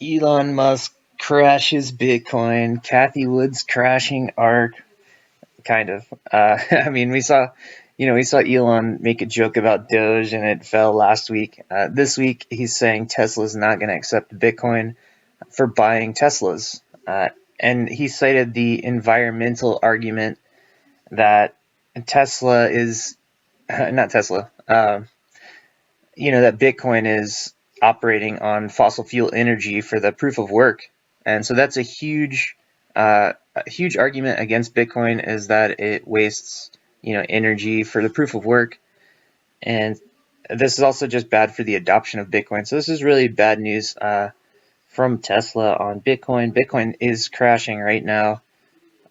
Elon Musk crashes Bitcoin. Cathie Wood's crashing ARK. Kind of. I mean, we saw Elon make a joke about Doge and it fell last week. This week, he's saying Tesla's not going to accept Bitcoin for buying Teslas. And he cited the environmental argument that Tesla is not Tesla. That Bitcoin is operating on fossil fuel energy for the proof of work, and so that's a huge argument against Bitcoin is that it wastes energy for the proof of work, and this is also just bad for the adoption of Bitcoin. So this is really bad news from Tesla on Bitcoin. Bitcoin is crashing right now,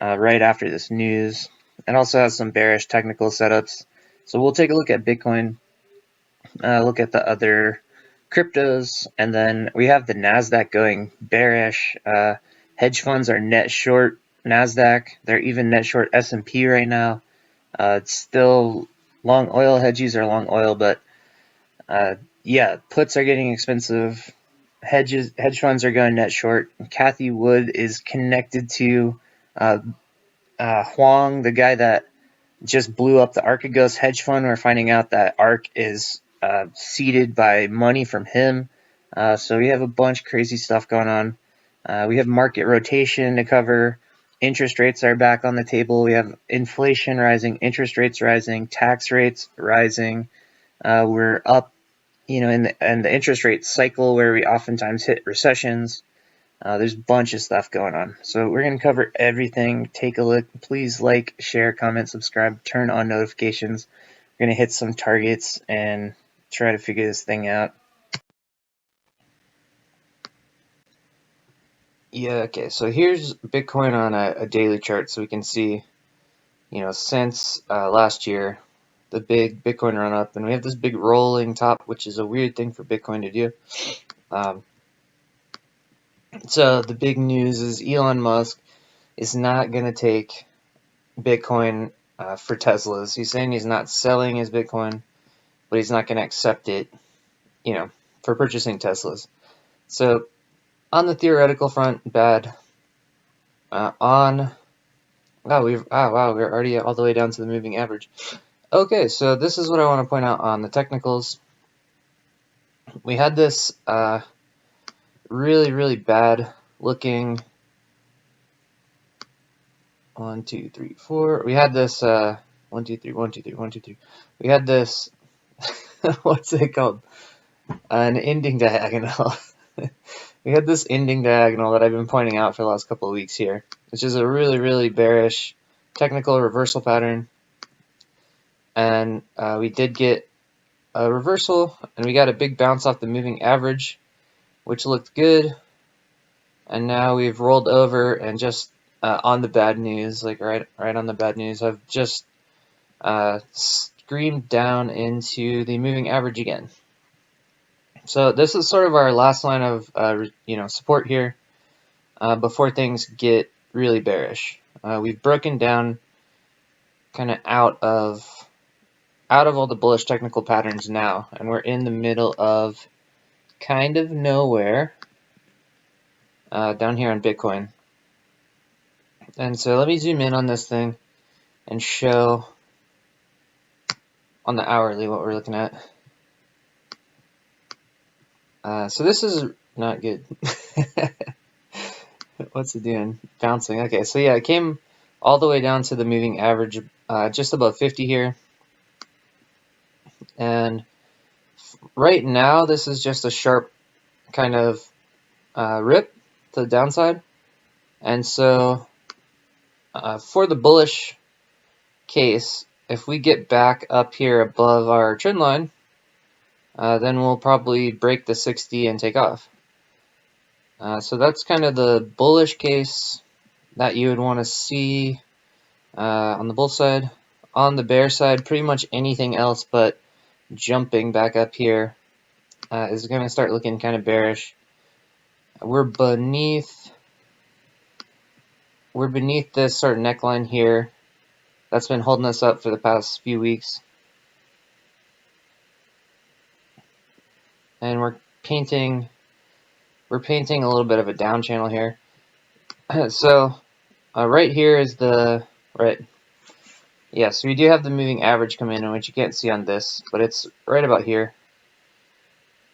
right after this news, and also has some bearish technical setups. So we'll take a look at Bitcoin, look at the other cryptos, and then we have the NASDAQ going bearish. Hedge funds are net short NASDAQ. They're even net short S&P right now. It's still long oil. Hedgies are long oil, but puts are getting expensive. Hedge funds are going net short. Cathie Wood is connected to Hwang, the guy that just blew up the Archegos hedge fund. We're finding out that ARK is seeded by money from him. So we have a bunch of crazy stuff going on. We have market rotation to cover. Interest rates are back on the table. We have inflation rising, interest rates rising, tax rates rising. We're up, in the interest rate cycle where we oftentimes hit recessions. There's a bunch of stuff going on. So we're going to cover everything. Take a look. Please like, share, comment, subscribe, turn on notifications. We're going to hit some targets and try to figure this thing out. Yeah, okay, so here's Bitcoin on a daily chart so we can see, since last year, the big Bitcoin run up, and we have this big rolling top, which is a weird thing for Bitcoin to do. So the big news is Elon Musk is not going to take Bitcoin for Teslas. He's saying he's not selling his Bitcoin, but he's not going to accept it, for purchasing Teslas. So on the theoretical front, bad. We're already all the way down to the moving average. Okay, so this is what I want to point out on the technicals. We had this really, really bad looking 1, 2, 3, 4. We had this 1, 2, 3, 1, 2, 3, 1, 2, 3. We had this what's it called? An ending diagonal. We had this ending diagonal that I've been pointing out for the last couple of weeks here, which is a really, really bearish technical reversal pattern. And we did get a reversal, and we got a big bounce off the moving average, which looked good. And now we've rolled over and just on the bad news, like right on the bad news, I've just screamed down into the moving average again. So this is sort of our last line of support here before things get really bearish. We've broken down kind of out of all the bullish technical patterns now, and we're in the middle of kind of nowhere down here on Bitcoin. And so let me zoom in on this thing and show on the hourly what we're looking at. So this is not good. What's it doing? Bouncing. Okay, so yeah, it came all the way down to the moving average, just above 50 here. And right now, this is just a sharp kind of rip to the downside. And so for the bullish case, if we get back up here above our trend line, then we'll probably break the 60 and take off. So that's kind of the bullish case that you would want to see on the bull side. On the bear side, pretty much anything else but jumping back up here is going to start looking kind of bearish. We're beneath this sort of neckline here that's been holding us up for the past few weeks. And we're painting we're painting a little bit of a down channel here. So right here is the right. Yeah, so we do have the moving average come in, which you can't see on this, but it's right about here.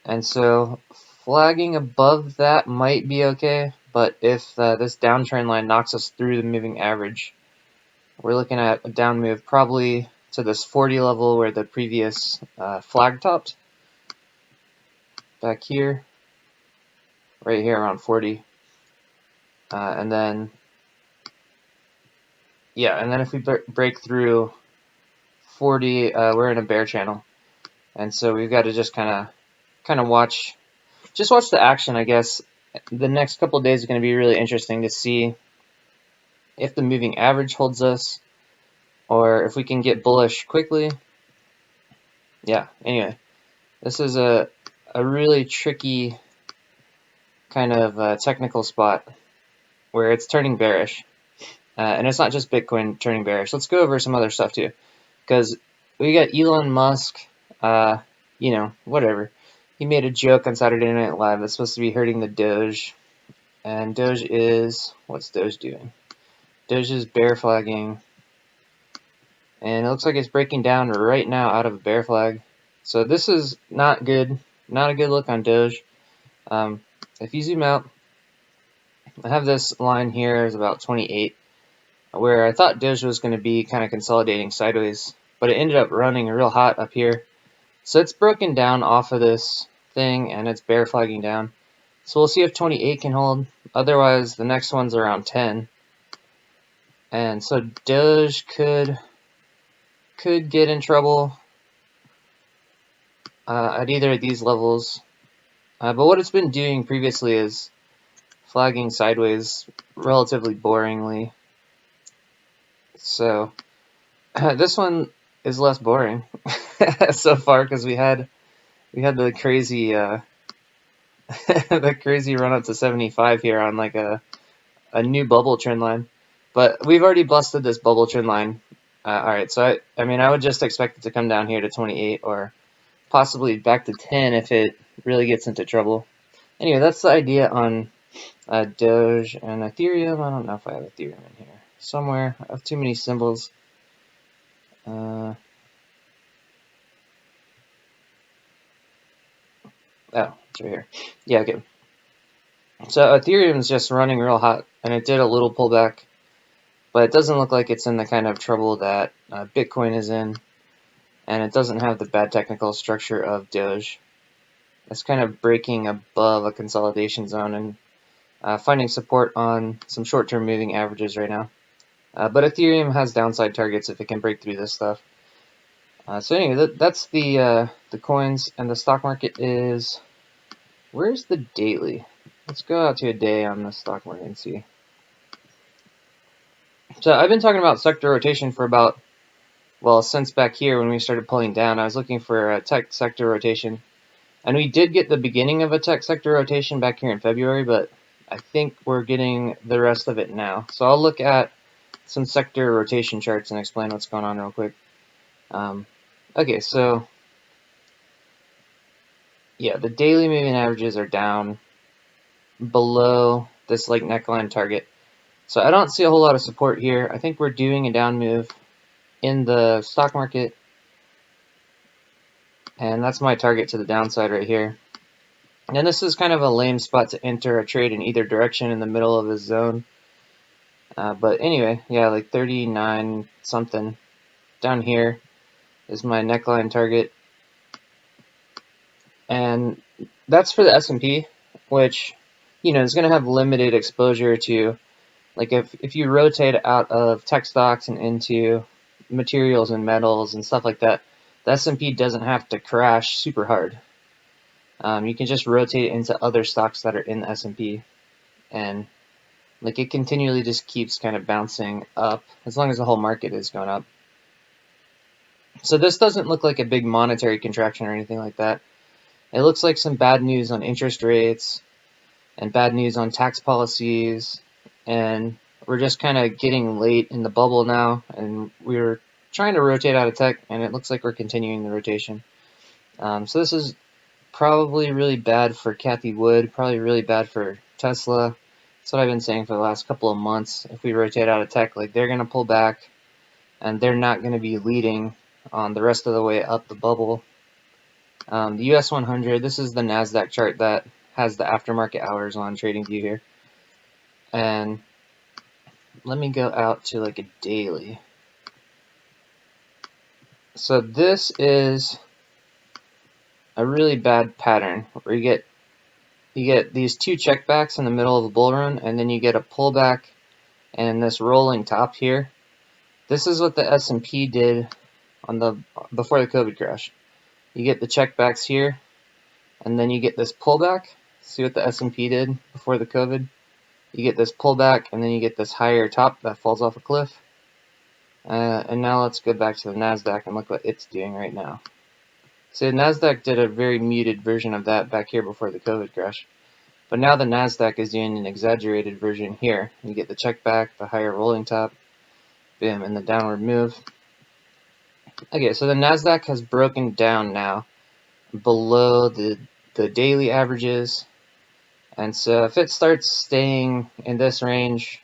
And so flagging above that might be okay, but if this downtrend line knocks us through the moving average, we're looking at a down move probably to this 40 level where the previous flag topped. Back here, right here around 40. And then, yeah, and then if we break through 40, we're in a bear channel. And so we've got to just kind of watch the action, I guess. The next couple of days are going to be really interesting to see if the moving average holds us or if we can get bullish quickly. Yeah, anyway, this is a really tricky kind of technical spot where it's turning bearish. And it's not just Bitcoin turning bearish. Let's go over some other stuff too, because we got Elon Musk, whatever. He made a joke on Saturday Night Live that's supposed to be hurting the Doge. And Doge is, what's Doge doing? Doge is bear flagging. And it looks like it's breaking down right now out of a bear flag. So this is not good. Not a good look on Doge. If you zoom out, I have this line here is about 28, where I thought Doge was going to be kind of consolidating sideways, but it ended up running real hot up here. So it's broken down off of this thing, and it's bear flagging down. So we'll see if 28 can hold. Otherwise, the next one's around 10. And so Doge could get in trouble at either of these levels. But what it's been doing previously is flagging sideways relatively boringly. So this one is less boring so far because we had the crazy the crazy run up to 75 here on like a new bubble trend line, but we've already busted this bubble trend line. All right, so I mean I would just expect it to come down here to 28 or possibly back to 10 if it really gets into trouble. Anyway, that's the idea on Doge and Ethereum. I don't know if I have Ethereum in here somewhere. I have too many symbols. Oh, it's right here. Yeah, okay. So Ethereum is just running real hot, and it did a little pullback, but it doesn't look like it's in the kind of trouble that Bitcoin is in, and it doesn't have the bad technical structure of Doge. It's kind of breaking above a consolidation zone and finding support on some short-term moving averages right now. But Ethereum has downside targets if it can break through this stuff. So anyway, that's the coins, and the stock market is. Where's the daily? Let's go out to a day on the stock market and see. So I've been talking about sector rotation for about, well, since back here when we started pulling down. I was looking for a tech sector rotation, and we did get the beginning of a tech sector rotation back here in February, but I think we're getting the rest of it now. So I'll look at some sector rotation charts and explain what's going on real quick. Okay, so yeah, the daily moving averages are down below this like neckline target. So I don't see a whole lot of support here. I think we're doing a down move in the stock market, and that's my target to the downside right here. And this is kind of a lame spot to enter a trade in either direction in the middle of this zone. But anyway, yeah, like 39 something down here is my neckline target. And that's for the S&P, which, is going to have limited exposure to, like if you rotate out of tech stocks and into materials and metals and stuff like that, the S&P doesn't have to crash super hard. You can just rotate into other stocks that are in the S&P, and like it continually just keeps kind of bouncing up as long as the whole market is going up. So this doesn't look like a big monetary contraction or anything like that. It looks like some bad news on interest rates and bad news on tax policies, and we're just kind of getting late in the bubble now, and we're trying to rotate out of tech, and it looks like we're continuing the rotation. So this is probably really bad for Cathy Wood, probably really bad for Tesla. That's what I've been saying for the last couple of months. If we rotate out of tech, like, they're going to pull back, and they're not going to be leading on the rest of the way up the bubble. The US 100, this is the NASDAQ chart that has the aftermarket hours on TradingView here. And let me go out to like a daily. So this is a really bad pattern where you get these two checkbacks in the middle of a bull run, and then you get a pullback and this rolling top here. This is what the S&P did on the before the COVID crash. You get the checkbacks here, and then you get this pullback. See what the S&P did before the COVID? You get this pullback, and then you get this higher top that falls off a cliff. And now let's go back to the NASDAQ and look what it's doing right now. So the NASDAQ did a very muted version of that back here before the COVID crash. But now the NASDAQ is doing an exaggerated version here. You get the check back, the higher rolling top, boom, and the downward move. Okay, so the NASDAQ has broken down now below the daily averages. And so if it starts staying in this range,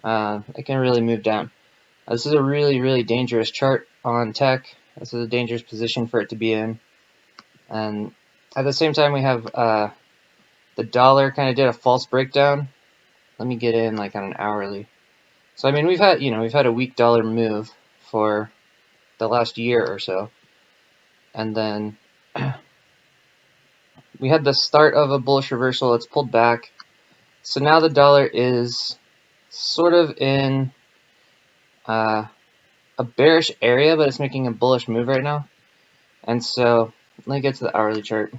it can really move down. This is a really, really dangerous chart on tech. This is a dangerous position for it to be in. And at the same time, we have the dollar kind of did a false breakdown. Let me get in like on an hourly. So I mean, we've had a weak dollar move for the last year or so, and then we had the start of a bullish reversal. It's pulled back, so now the dollar is sort of in a bearish area, but it's making a bullish move right now. And so let me get to the hourly chart.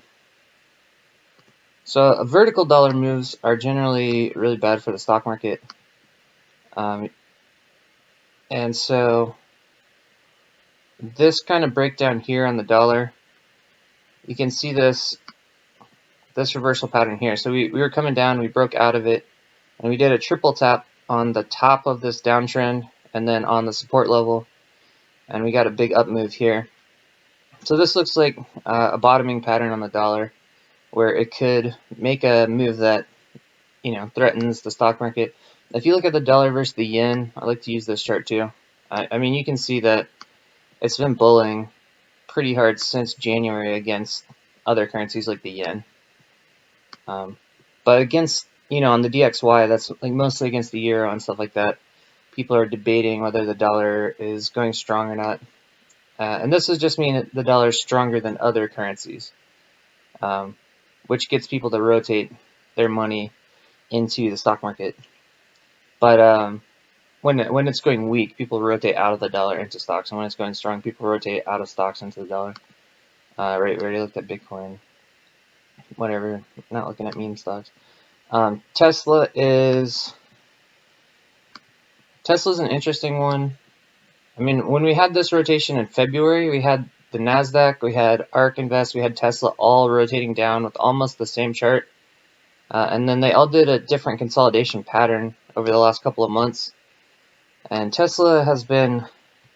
So vertical dollar moves are generally really bad for the stock market. And so this kind of breakdown here on the dollar, you can see this reversal pattern here. So we were coming down, we broke out of it, and we did a triple tap on the top of this downtrend and then on the support level, and we got a big up move here. So this looks like a bottoming pattern on the dollar, where it could make a move that threatens the stock market. If you look at the dollar versus the yen, I like to use this chart too. I mean, you can see that it's been bulling pretty hard since January against other currencies like the yen. But against, on the DXY, that's like mostly against the euro and stuff like that. People are debating whether the dollar is going strong or not. And this is just mean that the dollar is stronger than other currencies, which gets people to rotate their money into the stock market. But when it's going weak, people rotate out of the dollar into stocks, and when it's going strong, people rotate out of stocks into the dollar. Right, we already looked at Bitcoin. Whatever, not looking at meme stocks. Tesla's an interesting one. I mean, when we had this rotation in February, we had the NASDAQ, we had ARK Invest, we had Tesla all rotating down with almost the same chart. And then they all did a different consolidation pattern over the last couple of months. And Tesla has been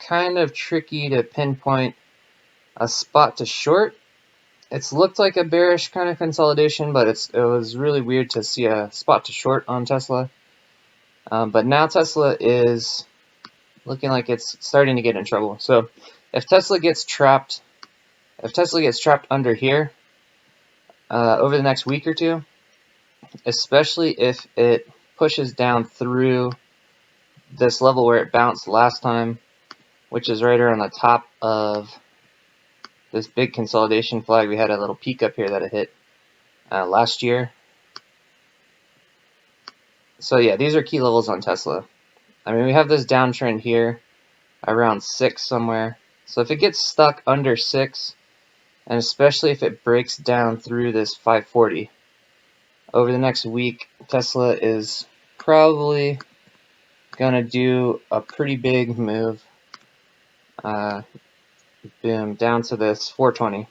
kind of tricky to pinpoint a spot to short. It's looked like a bearish kind of consolidation, but it was really weird to see a spot to short on Tesla. But now Tesla is looking like it's starting to get in trouble. So if Tesla gets trapped under here over the next week or two, especially if it pushes down through this level where it bounced last time, which is right around the top of this big consolidation flag. We had a little peak up here that it hit last year. So yeah, these are key levels on Tesla. I mean, we have this downtrend here around 6 somewhere. So if it gets stuck under 6, and especially if it breaks down through this 540, over the next week, Tesla is probably going to do a pretty big move. Boom, down to this 420.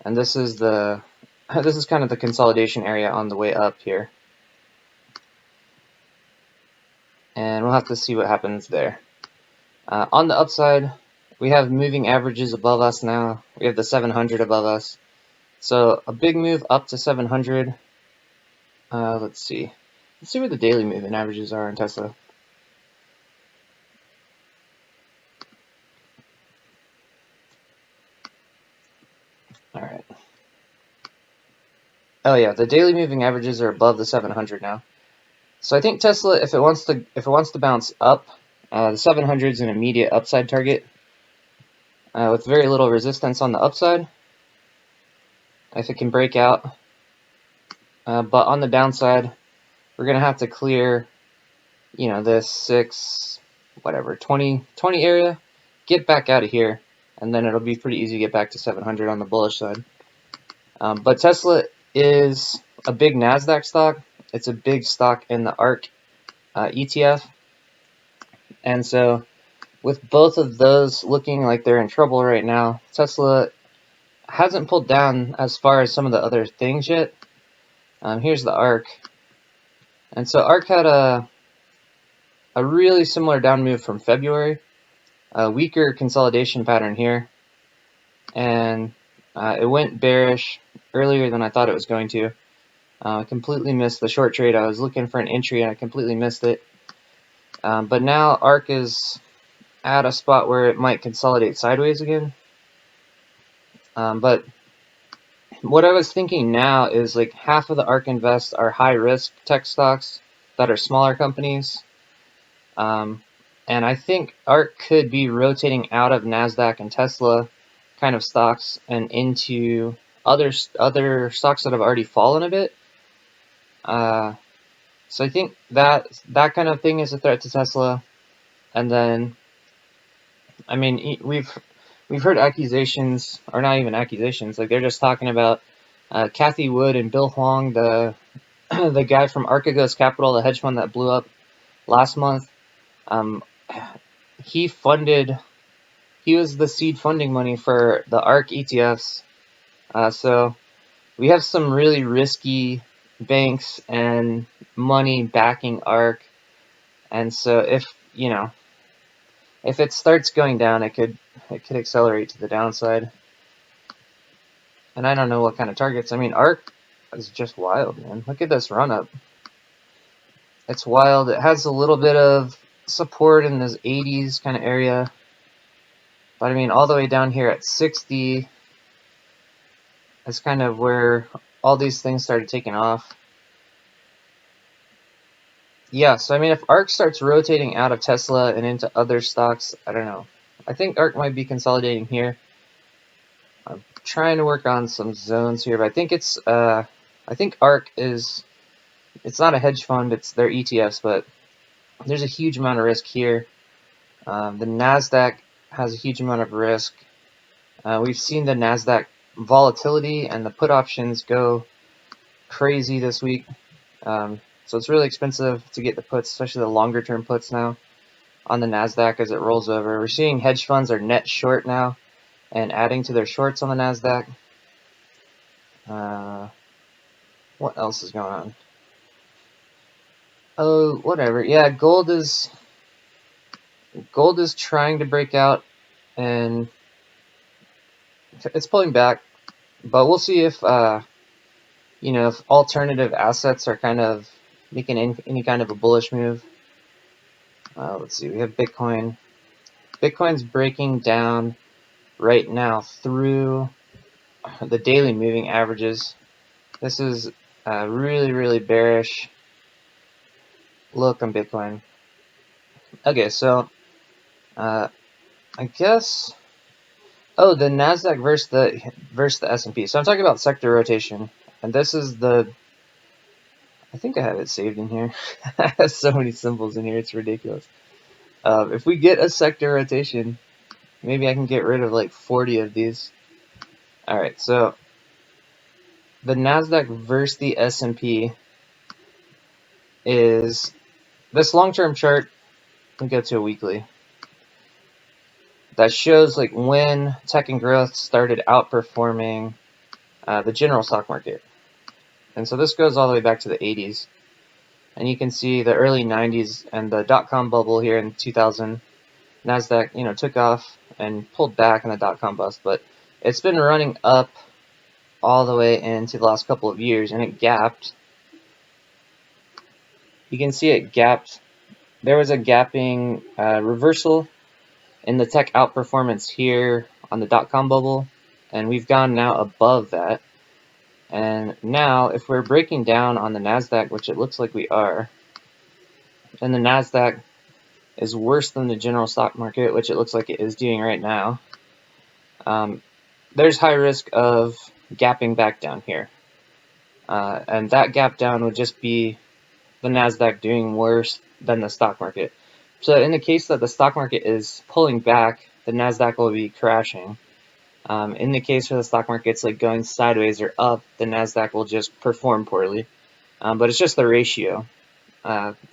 And this is kind of the consolidation area on the way up here. And we'll have to see what happens there. On the upside, we have moving averages above us now. We have the 700 above us. So a big move up to 700. Let's see where the daily moving averages are in Tesla. All right. Oh yeah, the daily moving averages are above the 700 now. So I think Tesla, if it wants to bounce up, the 700 is an immediate upside target with very little resistance on the upside. If it can break out, but on the downside, we're gonna have to clear, this 20 area, get back out of here, and then it'll be pretty easy to get back to 700 on the bullish side. But Tesla is a big NASDAQ stock. It's a big stock in the ARK ETF. And so with both of those looking like they're in trouble right now, Tesla hasn't pulled down as far as some of the other things yet. Here's the ARK. And so ARK had a really similar down move from February. A weaker consolidation pattern here. And it went bearish earlier than I thought it was going to. I completely missed the short trade. I was looking for an entry and I completely missed it. But now ARK is at a spot where it might consolidate sideways again. But what I was thinking now is like half of the ARK Invest are high risk tech stocks that are smaller companies. And I think ARK could be rotating out of NASDAQ and Tesla kind of stocks and into other stocks that have already fallen a bit. So I think that kind of thing is a threat to Tesla. And then, I mean, we've heard accusations, or not even accusations, like they're just talking about Cathy Wood and Bill Hwang, the the guy from Archegos Capital, the hedge fund that blew up last month. He was the seed funding money for the ARK ETFs. So we have some really risky banks and money backing ARK. And so if it starts going down, it could accelerate to the downside. And I don't know what kind of targets. I mean, ARK is just wild, man. Look at this run up. It's wild. It has a little bit of support in this 80s kind of area. But I mean, all the way down here at 60 is kind of where all these things started taking off. Yeah, so I mean, if ARK starts rotating out of Tesla and into other stocks, I don't know. I think ARK might be consolidating here. I'm trying to work on some zones here, but I think I think ARK it's not a hedge fund, it's their ETFs, but there's a huge amount of risk here. The NASDAQ has a huge amount of risk. We've seen the NASDAQ volatility and the put options go crazy this week. So it's really expensive to get the puts, especially the longer term puts now on the NASDAQ as it rolls over. We're seeing hedge funds are net short now and adding to their shorts on the NASDAQ. What else is going on? Oh, whatever. Yeah, gold is trying to break out and it's pulling back, but we'll see if if alternative assets are kind of making any kind of a bullish move. Let's see, we have Bitcoin. Bitcoin's breaking down right now through the daily moving averages. This is a really, really bearish look on Bitcoin. Okay, so I guess the NASDAQ versus the S&P. So I'm talking about sector rotation, and this is I think I have it saved in here. I have so many symbols in here, it's ridiculous. If we get a sector rotation, maybe I can get rid of like 40 of these. Alright, so the NASDAQ versus the S&P is this long-term chart. We go to a weekly. That shows like when tech and growth started outperforming the general stock market. And so this goes all the way back to the 80s. And you can see the early 90s and the dot-com bubble here in 2000. NASDAQ, took off and pulled back in the dot-com bust. But it's been running up all the way into the last couple of years, and it gapped. You can see it gapped. There was a gapping reversal in the tech outperformance here on the dot-com bubble, and we've gone now above that. And now, if we're breaking down on the NASDAQ, which it looks like we are, and the NASDAQ is worse than the general stock market, which it looks like it is doing right now, there's high risk of gapping back down here. And that gap down would just be the NASDAQ doing worse than the stock market. So in the case that the stock market is pulling back, the NASDAQ will be crashing. In the case where the stock market's like going sideways or up, the NASDAQ will just perform poorly. But it's just the ratio.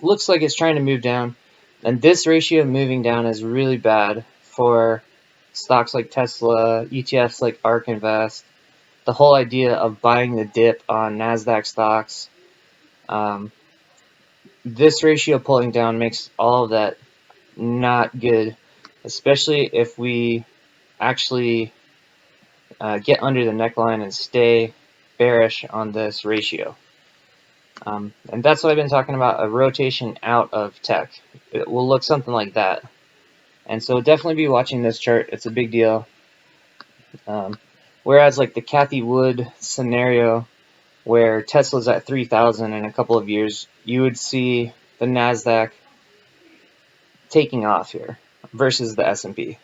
Looks like it's trying to move down, and this ratio moving down is really bad for stocks like Tesla, ETFs like ARK Invest, the whole idea of buying the dip on NASDAQ stocks. This ratio pulling down makes all of that not good, especially if we actually get under the neckline and stay bearish on this ratio. And that's what I've been talking about, a rotation out of tech. It will look something like that. And so definitely be watching this chart. It's a big deal. Whereas like the Cathy Wood scenario, where Tesla's at 3,000 in a couple of years, you would see the NASDAQ taking off here versus the S&P,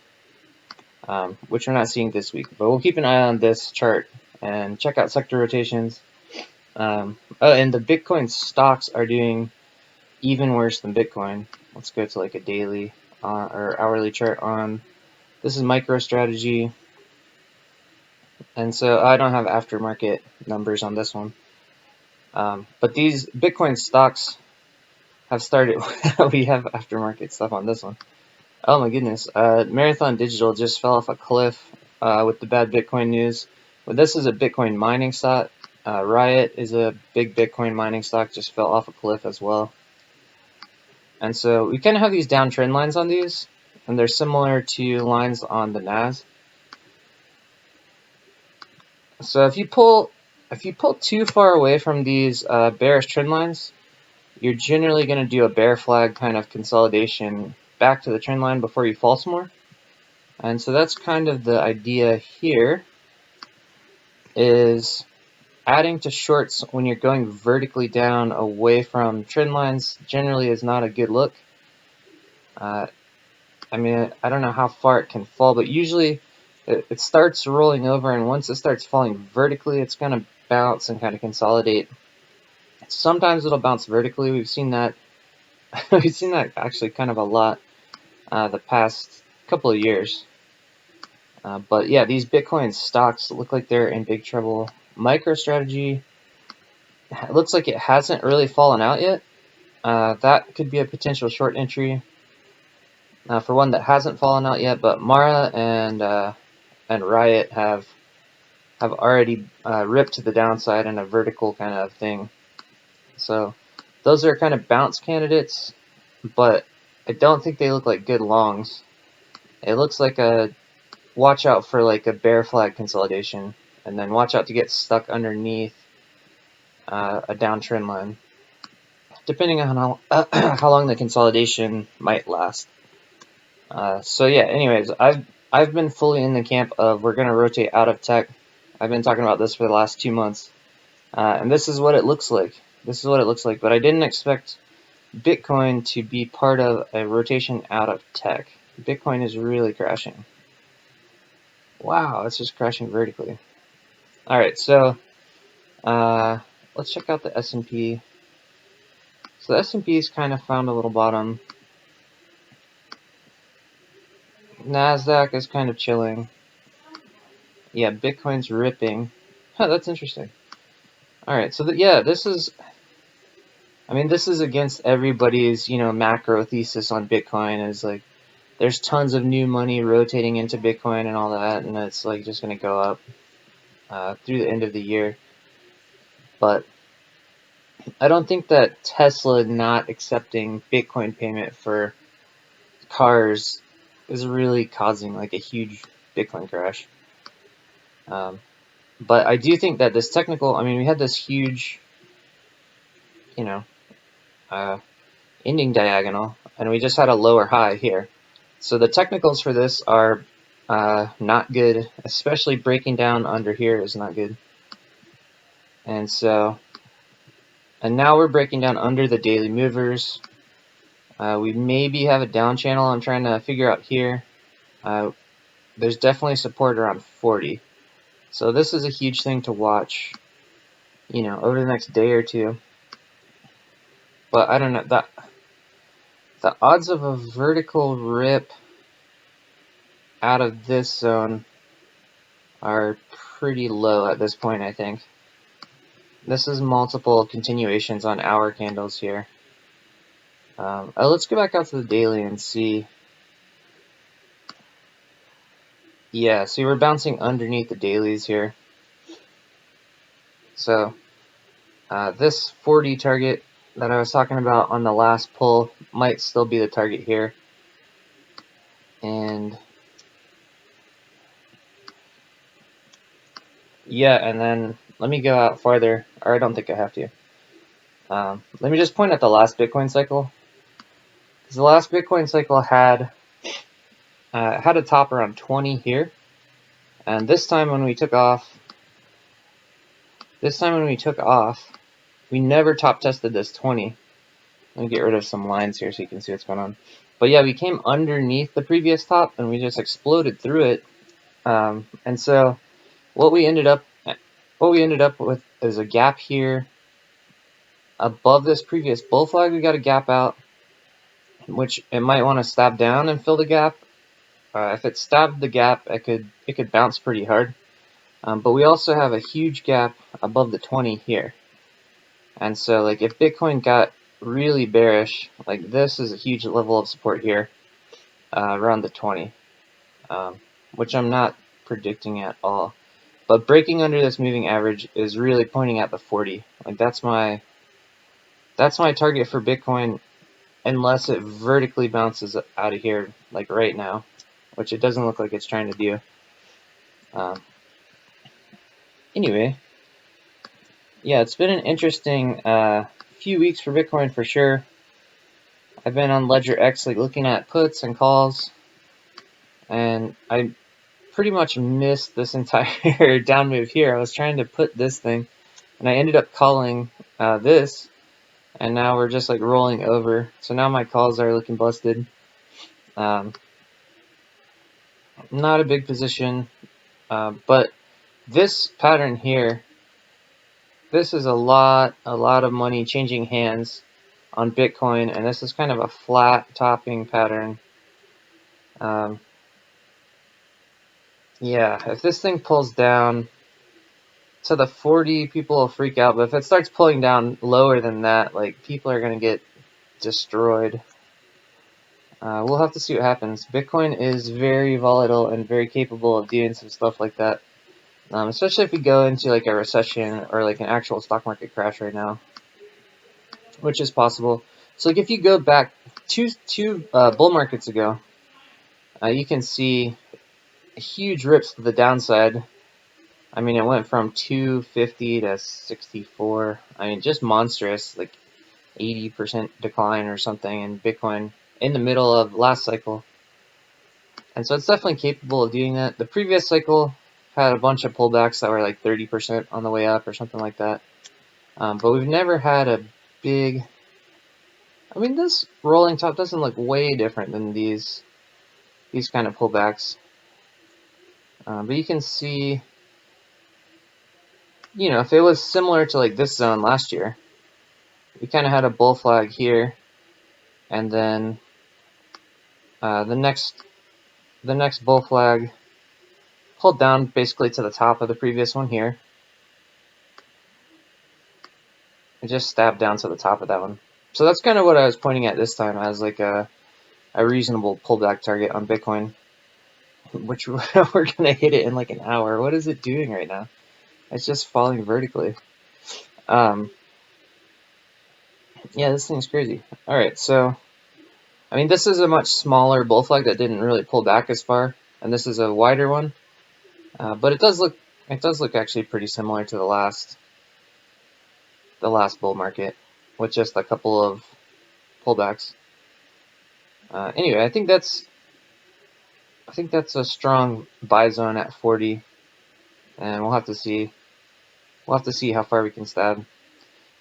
which we're not seeing this week. But we'll keep an eye on this chart and check out sector rotations. Oh, and the Bitcoin stocks are doing even worse than Bitcoin. Let's go to like a daily or hourly chart on. This is MicroStrategy. And so I don't have aftermarket numbers on this one. But these Bitcoin stocks have started. We have aftermarket stuff on this one. Oh my goodness. Marathon Digital just fell off a cliff with the bad Bitcoin news. But this is a Bitcoin mining stock. Riot is a big Bitcoin mining stock, just fell off a cliff as well. And so we kind of have these downtrend lines on these, and they're similar to lines on the NAS. So if you pull too far away from these bearish trend lines, you're generally going to do a bear flag kind of consolidation back to the trend line before you fall some more. And so that's kind of the idea here, is adding to shorts when you're going vertically down away from trend lines generally is not a good look. I mean, I don't know how far it can fall, but usually it starts rolling over, and once it starts falling vertically, it's going to bounce and kind of consolidate. Sometimes it'll bounce vertically. We've seen that. We've seen that actually kind of a lot the past couple of years. But yeah, these Bitcoin stocks look like they're in big trouble. MicroStrategy, it looks like it hasn't really fallen out yet. That could be a potential short entry for one that hasn't fallen out yet. But Mara and Riot have already ripped to the downside in a vertical kind of thing. So those are kind of bounce candidates, but I don't think they look like good longs. It looks like a watch out for like a bear flag consolidation, and then watch out to get stuck underneath a downtrend line, depending on how long the consolidation might last. So yeah, anyways, I've been fully in the camp of we're going to rotate out of tech. I've been talking about this for the last 2 months, and this is what it looks like. This is what it looks like, but I didn't expect Bitcoin to be part of a rotation out of tech. Bitcoin is really crashing. Wow, it's just crashing vertically. All right, so let's check out the S&P. So the S&P's kind of found a little bottom. NASDAQ is kind of chilling. Yeah, Bitcoin's ripping. Huh, that's interesting. All right, so yeah, this is against everybody's, macro thesis on Bitcoin, is like there's tons of new money rotating into Bitcoin and all that, and it's like just going to go up through the end of the year. But I don't think that Tesla not accepting Bitcoin payment for cars is really causing like a huge Bitcoin crash. But I do think that this technical, I mean, we had this huge, you know, ending diagonal, and we just had a lower high here. So the technicals for this are not good, especially breaking down under here is not good. And so, and now we're breaking down under the daily movers. We maybe have a down channel I'm trying to figure out here. There's definitely support around 40. So this is a huge thing to watch, you know, over the next day or two. But I don't know, the odds of a vertical rip out of this zone are pretty low at this point, I think. This is multiple continuations on hour candles here. Let's go back out to the daily and see. Yeah, see, we're bouncing underneath the dailies here. So this 40 target that I was talking about on the last pull might still be the target here. And yeah, and then let me go out farther, or I don't think I have to. Let me just point at the last Bitcoin cycle. Because the last Bitcoin cycle had a top around 20 here. And this time when we took off, we never top tested this 20. Let me get rid of some lines here so you can see what's going on. But yeah, we came underneath the previous top and we just exploded through it. And so what we ended up with is a gap here above this previous bull flag. We got a gap out, which it might want to stab down and fill the gap. If it stabbed the gap, it could bounce pretty hard. But we also have a huge gap above the 20 here. And so like if Bitcoin got really bearish, like this is a huge level of support here around the 20, which I'm not predicting at all. But breaking under this moving average is really pointing at the 40. Like that's my target for Bitcoin, unless it vertically bounces out of here like right now, which it doesn't look like it's trying to do. Anyway, yeah, it's been an interesting few weeks for Bitcoin for sure. I've been on Ledger X like looking at puts and calls, and I pretty much missed this entire down move here. I was trying to put this thing, and I ended up calling this, and now we're just like rolling over. So now my calls are looking busted. Not a big position, but this pattern here, this is a lot of money changing hands on Bitcoin, and this is kind of a flat topping pattern. Yeah, if this thing pulls down to the 40, people will freak out, but if it starts pulling down lower than that, like people are going to get destroyed. We'll have to see what happens. Bitcoin is very volatile and very capable of doing some stuff like that, especially if we go into like a recession or like an actual stock market crash right now, which is possible. So like if you go back two bull markets ago, you can see huge rips to the downside. I mean, it went from 250 to 64. I mean, just monstrous, like 80% decline or something in Bitcoin in the middle of last cycle. And so it's definitely capable of doing that. The previous cycle had a bunch of pullbacks that were like 30% on the way up or something like that. But we've never had a big... I mean, this rolling top doesn't look way different than these kind of pullbacks. But you can see, you know, if it was similar to like this zone last year, we kind of had a bull flag here, and then the next bull flag pulled down basically to the top of the previous one here. It just stabbed down to the top of that one. So that's kind of what I was pointing at this time as like a reasonable pullback target on Bitcoin, which we're going to hit it in like an hour. What is it doing right now? It's just falling vertically. Yeah, this thing's crazy. All right, so I mean, this is a much smaller bull flag that didn't really pull back as far, and this is a wider one. But it does look It does look actually pretty similar to the last bull market, with just a couple of pullbacks. Anyway, I think that's a strong buy zone at 40, and we'll have to see how far we can stab.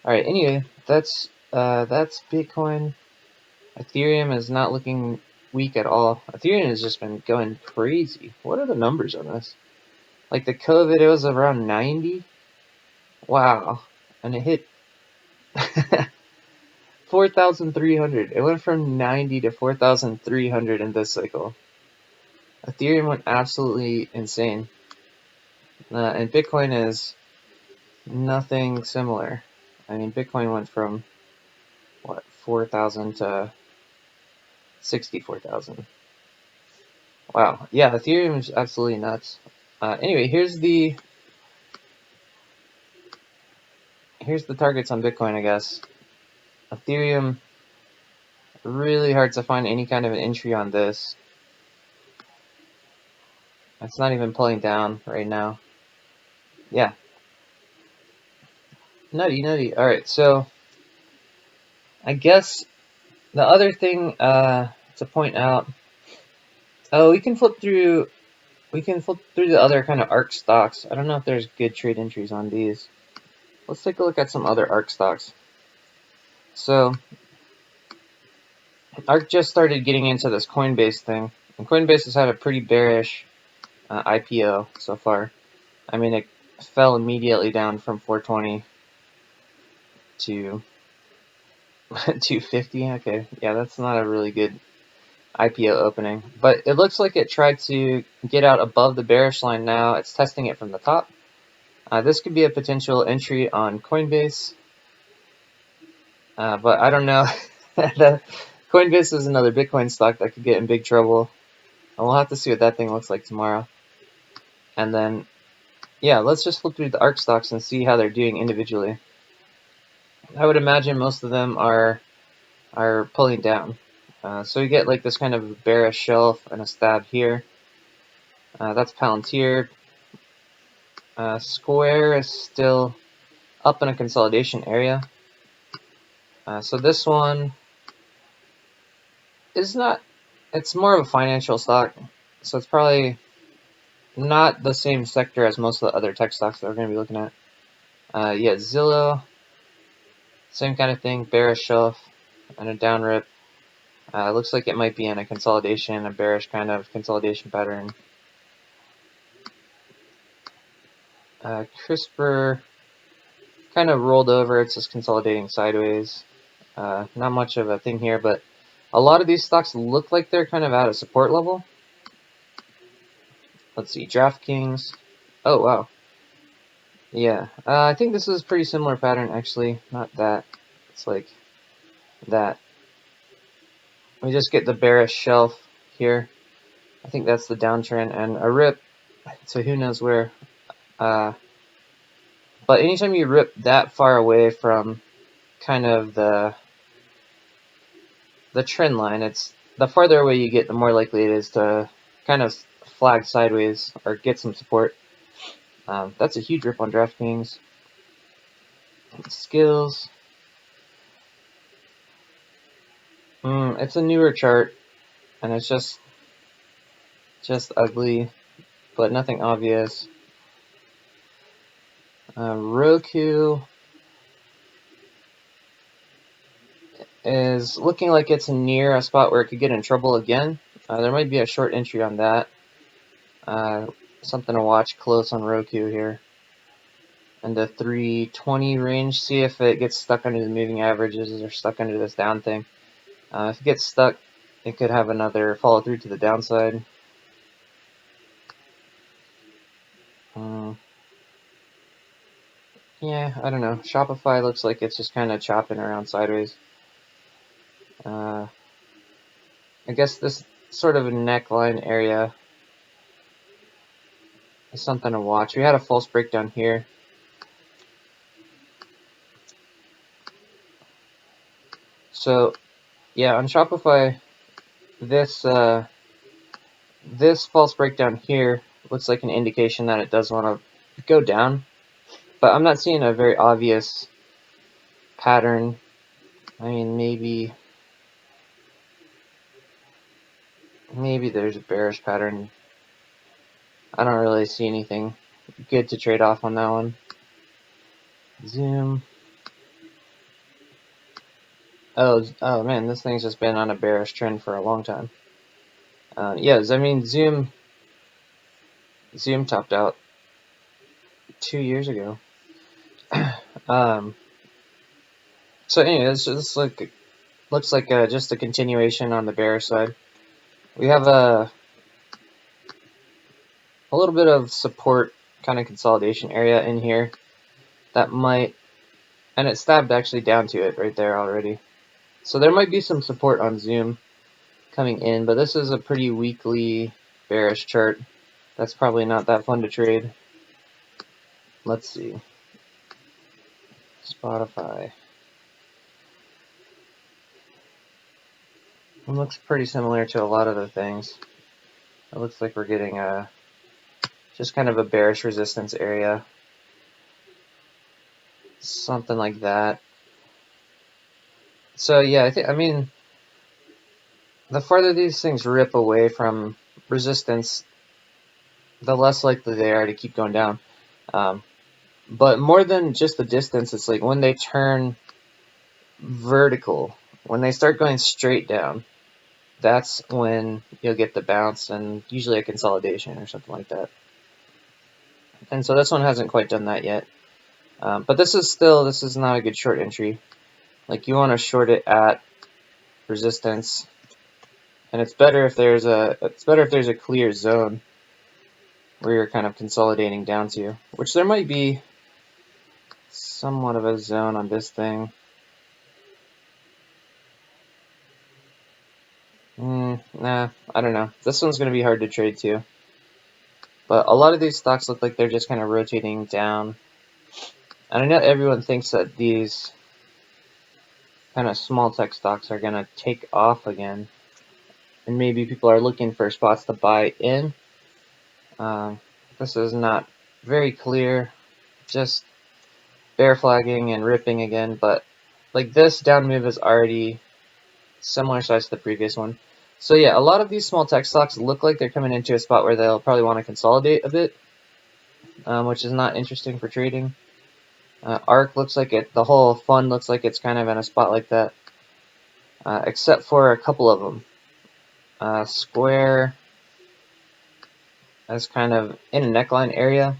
All right. Anyway, that's Bitcoin. Ethereum is not looking weak at all. Ethereum has just been going crazy. What are the numbers on this? Like the COVID, it was around 90. Wow, and it hit 4,300. It went from 90 to 4,300 in this cycle. Ethereum went absolutely insane. And Bitcoin is nothing similar. I mean, Bitcoin went from, what, 4,000 to 64,000. Wow. Yeah, Ethereum is absolutely nuts. Anyway, here's the targets on Bitcoin, I guess. Ethereum, really hard to find any kind of an entry on this. It's not even pulling down right now. Yeah. Nutty. Alright, so I guess the other thing to point out, we can flip through the other kind of ARK stocks. I don't know if there's good trade entries on these. Let's take a look at some other ARK stocks. So ARK just started getting into this Coinbase thing, and Coinbase has had a pretty bearish IPO so far. I mean, it fell immediately down from 420 to 250. Okay, yeah, that's not a really good IPO opening, but it looks like it tried to get out above the bearish line. Now it's testing it from the top. This could be a potential entry on Coinbase, but I don't know. Coinbase is another Bitcoin stock that could get in big trouble. And we'll have to see what that thing looks like tomorrow. And then, yeah, let's just flip through the ARK stocks and see how they're doing individually. I would imagine most of them are pulling down. So you get like this kind of bearish shelf and a stab here. That's Palantir. Square is still up in a consolidation area. So this one is not, it's more of a financial stock. So it's probably not the same sector as most of the other tech stocks that we're going to be looking at. Yeah, Zillow, same kind of thing, bearish shelf and a down rip. Looks like it might be in a consolidation, a bearish kind of consolidation pattern. CRISPR kind of rolled over. It's just consolidating sideways. Not much of a thing here, but a lot of these stocks look like they're kind of at a support level. Let's see, DraftKings. Oh, wow. Yeah, I think this is a pretty similar pattern, actually. Not that. It's like that. We just get the bearish shelf here. I think that's the downtrend and a rip. So who knows where. But anytime you rip that far away from kind of the trend line, it's the farther away you get, the more likely it is to kind of flag sideways or get some support. That's a huge rip on DraftKings. Skills. It's a newer chart, and it's just ugly, but nothing obvious. Roku is looking like it's near a spot where it could get in trouble again. There might be a short entry on that. Something to watch close on Roku here. And the 320 range, see if it gets stuck under the moving averages or stuck under this down thing. If it gets stuck, it could have another follow through to the downside. Yeah, I don't know. Shopify looks like it's just kind of chopping around sideways. I guess this sort of a neckline area is something to watch. We had a false breakdown here. So, yeah, on Shopify, this false breakdown here looks like an indication that it does want to go down, but I'm not seeing a very obvious pattern. I mean, maybe there's a bearish pattern. I don't really see anything good to trade off on that one. Zoom. Oh man, this thing's just been on a bearish trend for a long time. Yes, I mean Zoom topped out 2 years ago. So anyway, this looks like just a continuation on the bearish side. We have a little bit of support kind of consolidation area in here that might, and it stabbed actually down to it right there already. So there might be some support on Zoom coming in, but this is a pretty weakly bearish chart. That's probably not that fun to trade. Let's see. Spotify. It looks pretty similar to a lot of the things. It looks like we're getting just kind of a bearish resistance area. Something like that. So yeah, I mean, the farther these things rip away from resistance, the less likely they are to keep going down. But more than just the distance, it's like when they turn vertical, when they start going straight down, that's when you'll get the bounce and usually a consolidation or something like that. And so this one hasn't quite done that yet. But this is not a good short entry. Like, you want to short it at resistance, and it's better if there's a clear zone where you're kind of consolidating down to, which there might be somewhat of a zone on this thing. Nah, I don't know. This one's going to be hard to trade too. But a lot of these stocks look like they're just kind of rotating down. And I know everyone thinks that these kind of small tech stocks are going to take off again. And maybe people are looking for spots to buy in. This is not very clear. Just bear flagging and ripping again. But like, this down move is already similar size to the previous one. So yeah, a lot of these small tech stocks look like they're coming into a spot where they'll probably want to consolidate a bit, which is not interesting for trading. ARK looks like the whole fund looks like it's kind of in a spot like that, except for a couple of them. Square is kind of in a neckline area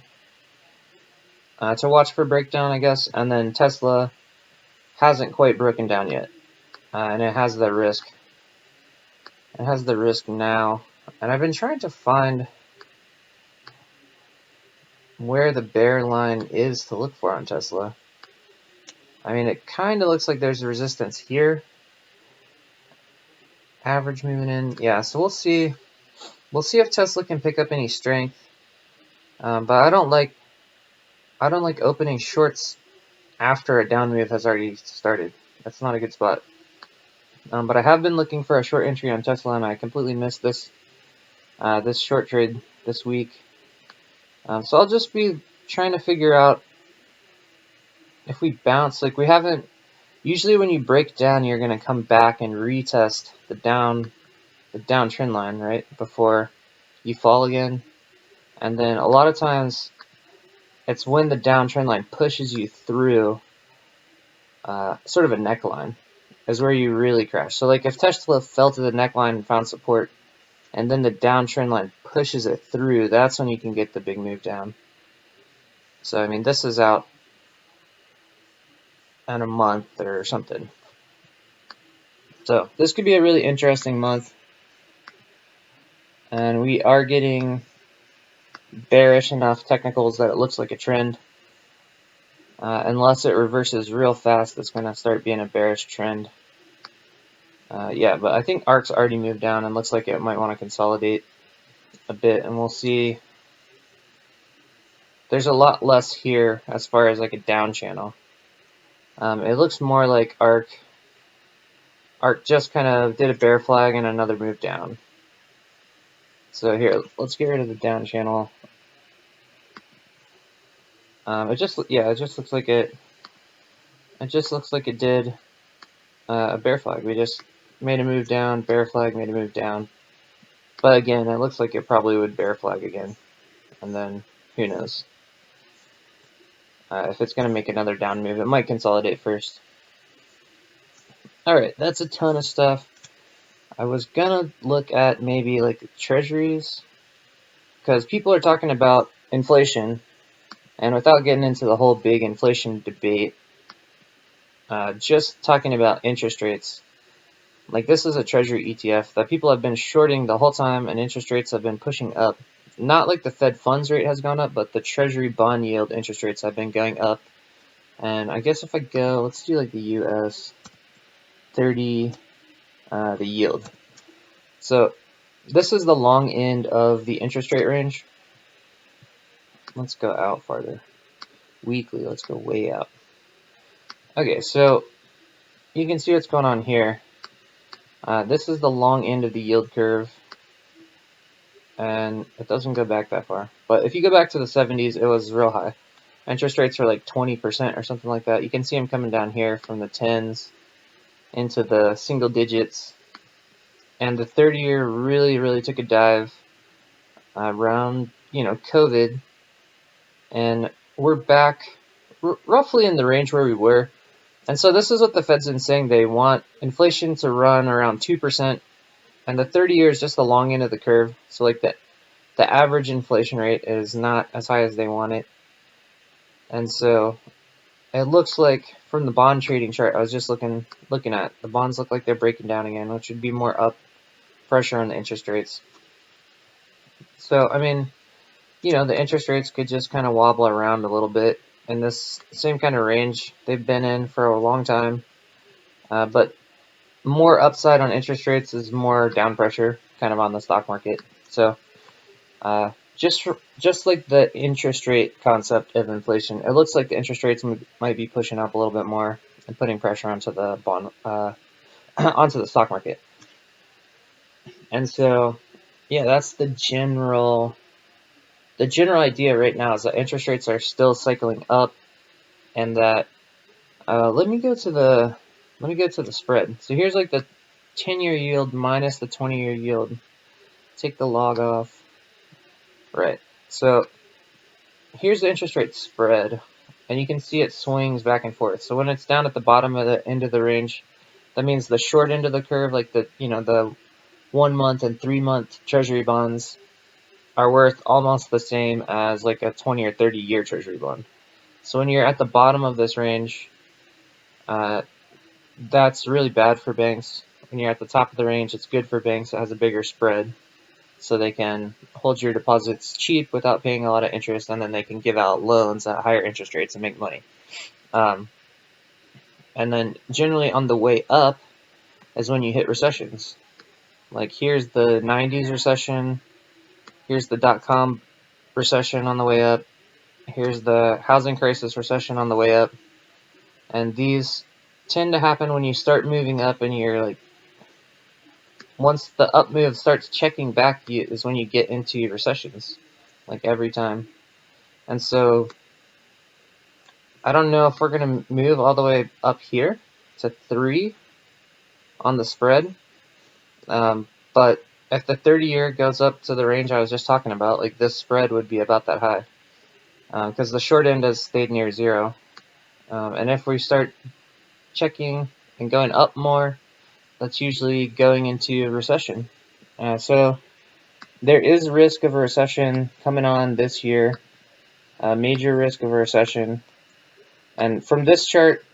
to watch for breakdown, I guess, and then Tesla hasn't quite broken down yet, and it has the risk. It has the risk now, and I've been trying to find where the bear line is to look for on Tesla. I mean, it kind of looks like there's a resistance here. Average moving in, yeah. So we'll see. We'll see if Tesla can pick up any strength. But I don't like opening shorts after a down move has already started. That's not a good spot. But I have been looking for a short entry on Tesla, and I completely missed this short trade this week. So I'll just be trying to figure out if we bounce. Like, we haven't. Usually when you break down, you're going to come back and retest the down trend line, right, before you fall again. And then a lot of times it's when the down trend line pushes you through sort of a neckline is where you really crash. So like, if Tesla fell to the neckline and found support, and then the down trend line pushes it through, that's when you can get the big move down. So I mean, this is out in a month or something. So this could be a really interesting month. And we are getting bearish enough technicals that it looks like a trend. Unless it reverses real fast, it's going to start being a bearish trend. Yeah, but I think ARK's already moved down and looks like it might want to consolidate a bit, and we'll see. There's a lot less here as far as like a down channel. It looks more like ARK just kind of did a bear flag and another move down. So here, let's get rid of the down channel. It just looks like it. It just looks like it did a bear flag. We just made a move down, bear flag, made a move down. But again, it looks like it probably would bear flag again, and then who knows? If it's going to make another down move, it might consolidate first. Alright, that's a ton of stuff. I was going to look at maybe like treasuries, because people are talking about inflation, and without getting into the whole big inflation debate, just talking about interest rates. Like, this is a treasury ETF that people have been shorting the whole time, and interest rates have been pushing up. Not like the Fed funds rate has gone up, but the treasury bond yield interest rates have been going up. And I guess if I go, let's do like the US 30, the yield. So this is the long end of the interest rate range. Let's go out farther. Weekly, let's go way out. Okay, so you can see what's going on here. This is the long end of the yield curve, and it doesn't go back that far. But if you go back to the 70s, it was real high. Interest rates are like 20% or something like that. You can see them coming down here from the 10s into the single digits. And the 30-year really took a dive around, COVID. And we're back roughly in the range where we were. And so this is what the Fed's been saying. They want inflation to run around 2%. And the 30-year is just the long end of the curve. So like the average inflation rate is not as high as they want it. And so it looks like from the bond trading chart I was just looking at, the bonds look like they're breaking down again, which would be more up pressure on the interest rates. So, I mean, the interest rates could just kind of wobble around a little bit in this same kind of range they've been in for a long time. But more upside on interest rates is more down pressure kind of on the stock market. So just like the interest rate concept of inflation, it looks like the interest rates might be pushing up a little bit more and putting pressure onto the bond onto the stock market. And so, yeah, that's the general idea right now is that interest rates are still cycling up, and that let me go to the spread. So here's like the 10-year yield minus the 20-year yield. Take the log off. Right. So here's the interest rate spread, and you can see it swings back and forth. So when it's down at the bottom of the end of the range, that means the short end of the curve, like the 1 month and 3 month treasury bonds, are worth almost the same as like a 20 or 30 year treasury bond. So when you're at the bottom of this range, that's really bad for banks. When you're at the top of the range, it's good for banks. It has a bigger spread, so they can hold your deposits cheap without paying a lot of interest, and then they can give out loans at higher interest rates and make money. And then generally on the way up is when you hit recessions. Like here's the 90s recession, here's the dot-com recession on the way up, here's the housing crisis recession on the way up, and these tend to happen when you start moving up, and you're like, once the up move starts checking back is when you get into recessions, like every time. And so I don't know if we're going to move all the way up here to 3 on the spread, but if the 30-year goes up to the range I was just talking about, like this spread would be about that high, because the short end has stayed near 0. And if we start checking and going up more, that's usually going into a recession. So there is risk of a recession coming on this year, a major risk of a recession. And from this chart,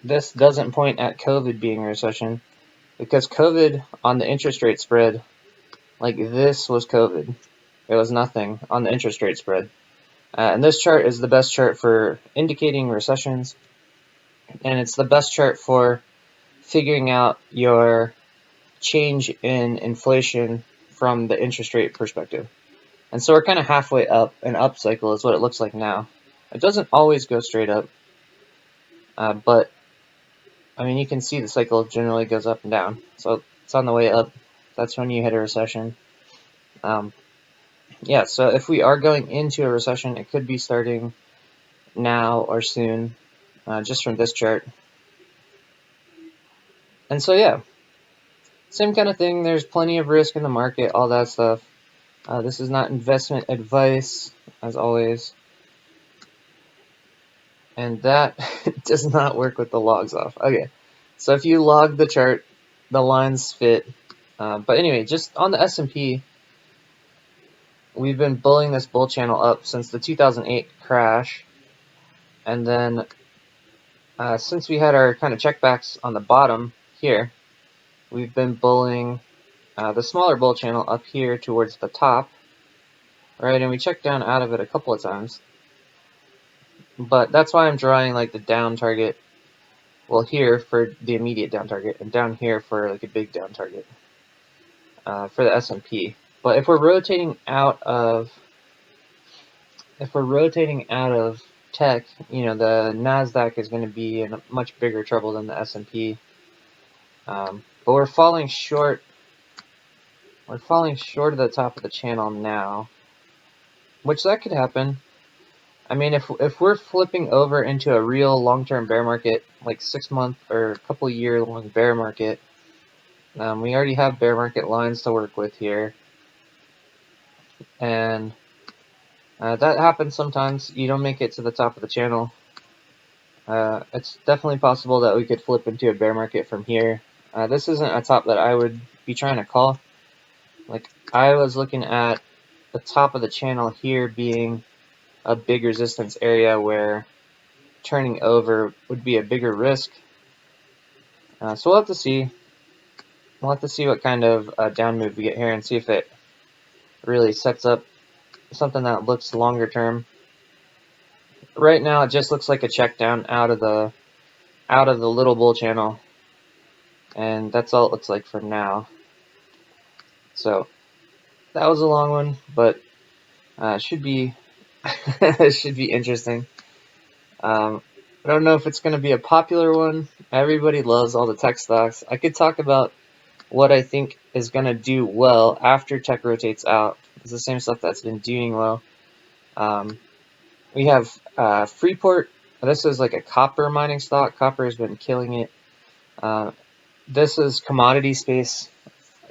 this doesn't point at COVID being a recession, because COVID on the interest rate spread, like this was COVID. It was nothing on the interest rate spread. And this chart is the best chart for indicating recessions, and it's the best chart for figuring out your change in inflation from the interest rate perspective. And so we're kind of halfway up. An up cycle is what it looks like now. It doesn't always go straight up, but I mean, you can see the cycle generally goes up and down. So it's on the way up. That's when you hit a recession. Yeah, so if we are going into a recession, it could be starting now or soon, just from this chart. And so yeah, same kind of thing. There's plenty of risk in the market, all that stuff. This is not investment advice, as always. And that does not work with the logs off. Okay, so if you log the chart, the lines fit. But anyway, just on the S&P, we've been bulling this bull channel up since the 2008 crash. And then since we had our kind of checkbacks on the bottom here, we've been bulling the smaller bull channel up here towards the top, right? And we checked down out of it a couple of times. But that's why I'm drawing like the down target, well, here for the immediate down target, and down here for like a big down target for the S&P. But if we're rotating out of tech, you know, the NASDAQ is going to be in much bigger trouble than the S&P. But we're falling short. We're falling short of the top of the channel now, which that could happen. I mean, if we're flipping over into a real long-term bear market, like 6-month or a couple year long bear market, we already have bear market lines to work with here, and that happens sometimes. You don't make it to the top of the channel. It's definitely possible that we could flip into a bear market from here. This isn't a top that I would be trying to call. Like, I was looking at the top of the channel here being a big resistance area where turning over would be a bigger risk. So we'll have to see. We'll have to see what kind of down move we get here and see if it really sets up something that looks longer term. Right now, it just looks like a check down out of the little bull channel, and that's all it looks like for now. So that was a long one, but should be should be interesting. I don't know if it's going to be a popular one. Everybody loves all the tech stocks. I could talk about what I think is going to do well after tech rotates out. It's the same stuff that's been doing well. We have Freeport. This is like a copper mining stock. Copper has been killing it. This is commodity space,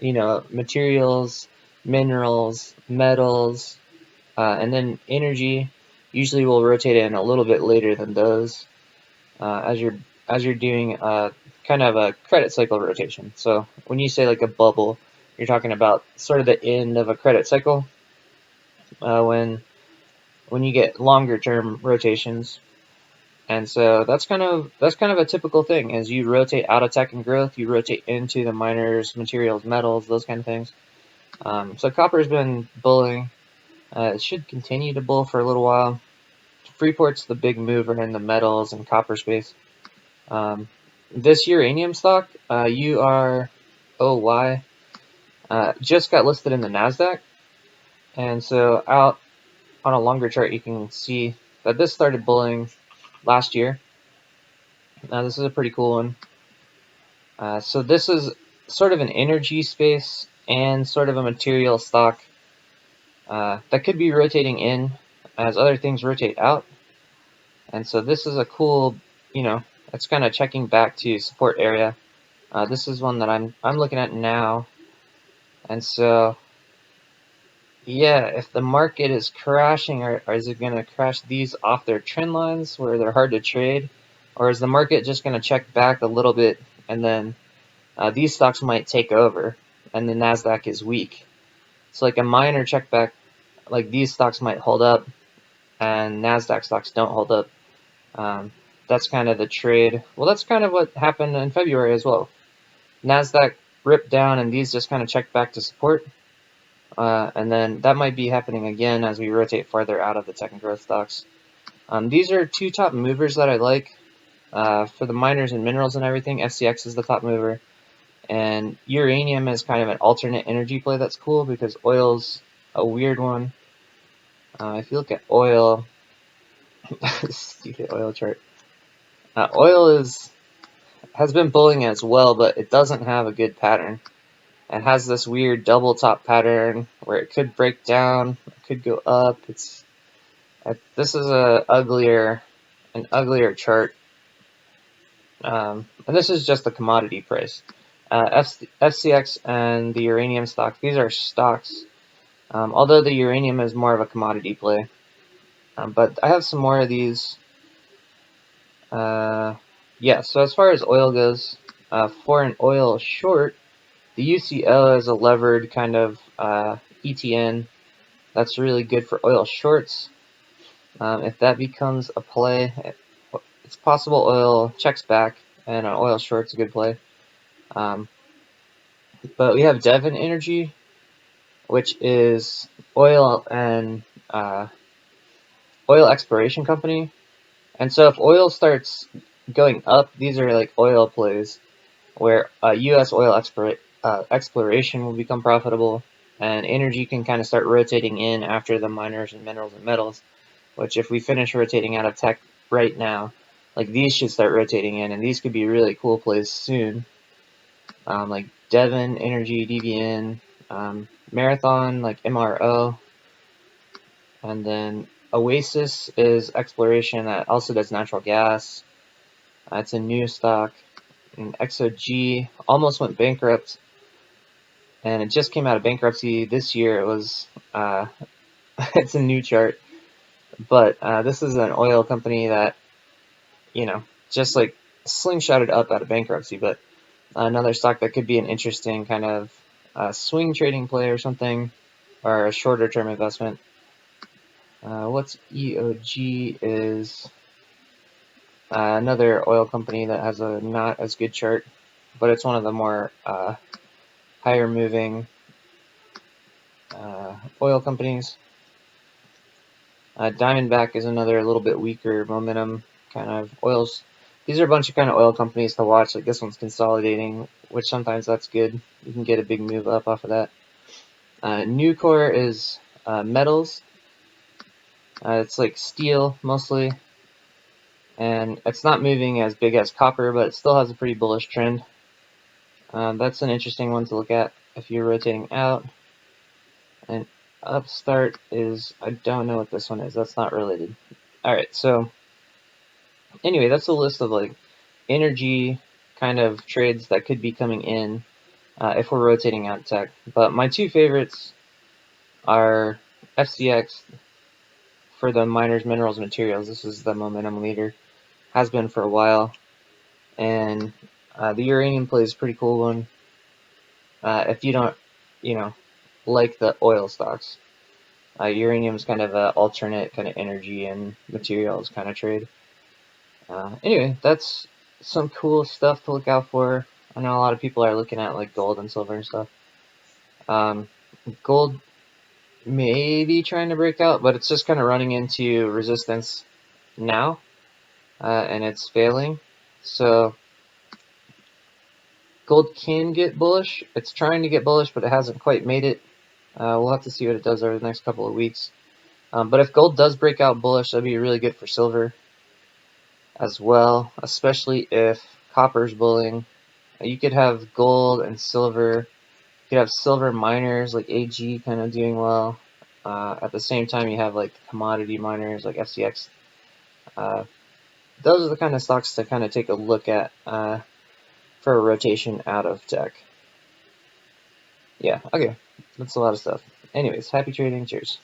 you know, materials, minerals, metals, and then energy. Usually we'll rotate in a little bit later than those as you're doing kind of a credit cycle rotation. So when you say like a bubble, you're talking about sort of the end of a credit cycle when you get longer term rotations. And so that's kind of a typical thing. As you rotate out of tech and growth, you rotate into the miners, materials, metals, those kind of things. So copper's been bulling. It should continue to bull for a little while. Freeport's the big mover in the metals and copper space. This uranium stock, UROY, just got listed in the NASDAQ. And so out on a longer chart, you can see that this started bulling last year. Now this is a pretty cool one. So this is sort of an energy space and sort of a material stock that could be rotating in as other things rotate out. And so this is a cool, you know, it's kind of checking back to support area. This is one that I'm looking at now. And so, yeah, if the market is crashing, or is it going to crash these off their trend lines where they're hard to trade? Or is the market just going to check back a little bit and then these stocks might take over and the NASDAQ is weak? So like a minor check back, like these stocks might hold up and NASDAQ stocks don't hold up. That's kind of the trade. Well, that's kind of what happened in February as well. NASDAQ ripped down and these just kind of checked back to support. And then that might be happening again as we rotate farther out of the tech and growth stocks. These are two top movers that I like for the miners and minerals and everything. FCX is the top mover. And uranium is kind of an alternate energy play that's cool because oil's a weird one. If you look at oil, stupid oil chart. Oil has been bulling as well, but it doesn't have a good pattern. It has this weird double top pattern where it could break down, it could go up. This is a uglier an uglier chart. And this is just the commodity price. FCX and the uranium stock, these are stocks, although the uranium is more of a commodity play. But I have some more of these. Yeah, so as far as oil goes, for an oil short, the UCL is a levered kind of ETN that's really good for oil shorts. If that becomes a play, it's possible oil checks back and an oil short's a good play. But we have Devon Energy, which is oil and oil exploration company. And so if oil starts going up, these are like oil plays where U.S. oil exploration will become profitable, and energy can kind of start rotating in after the miners and minerals and metals, which if we finish rotating out of tech right now, like these should start rotating in, and these could be really cool plays soon. Like Devon Energy, DVN, Marathon, like MRO, and then Oasis is exploration that also does natural gas. It's a new stock. And XOG almost went bankrupt, and it just came out of bankruptcy this year. It was it's a new chart, but this is an oil company that, you know, just like slingshotted up out of bankruptcy, but another stock that could be an interesting kind of swing trading play or something, or a shorter term investment. What's EOG is another oil company that has a not as good chart, but it's one of the more higher moving oil companies. Diamondback is another a little bit weaker momentum kind of oils. These are a bunch of kind of oil companies to watch. Like this one's consolidating, which sometimes that's good. You can get a big move up off of that. Nucor is metals. It's like steel mostly, and it's not moving as big as copper, but it still has a pretty bullish trend. That's an interesting one to look at if you're rotating out. And Upstart is, I don't know what this one is. That's not related. All right, so anyway, that's a list of like energy kind of trades that could be coming in if we're rotating out tech. But my two favorites are FCX for the miners, minerals, materials. This is the momentum leader, has been for a while, and the uranium play is a pretty cool one. If you don't, you know, like the oil stocks, uranium is kind of an alternate kind of energy and materials kind of trade. Anyway, that's some cool stuff to look out for. I know a lot of people are looking at like gold and silver and stuff. Gold may be trying to break out, but it's just kind of running into resistance now, and it's failing. So gold can get bullish. It's trying to get bullish, but it hasn't quite made it. We'll have to see what it does over the next couple of weeks. But if gold does break out bullish, that'd be really good for silver as well, especially if copper's bulling. You could have gold and silver. You could have silver miners like AG kind of doing well. At the same time, you have like commodity miners like FCX. Those are the kind of stocks to kind of take a look at for a rotation out of tech. Yeah, okay. That's a lot of stuff. Anyways, happy trading. Cheers.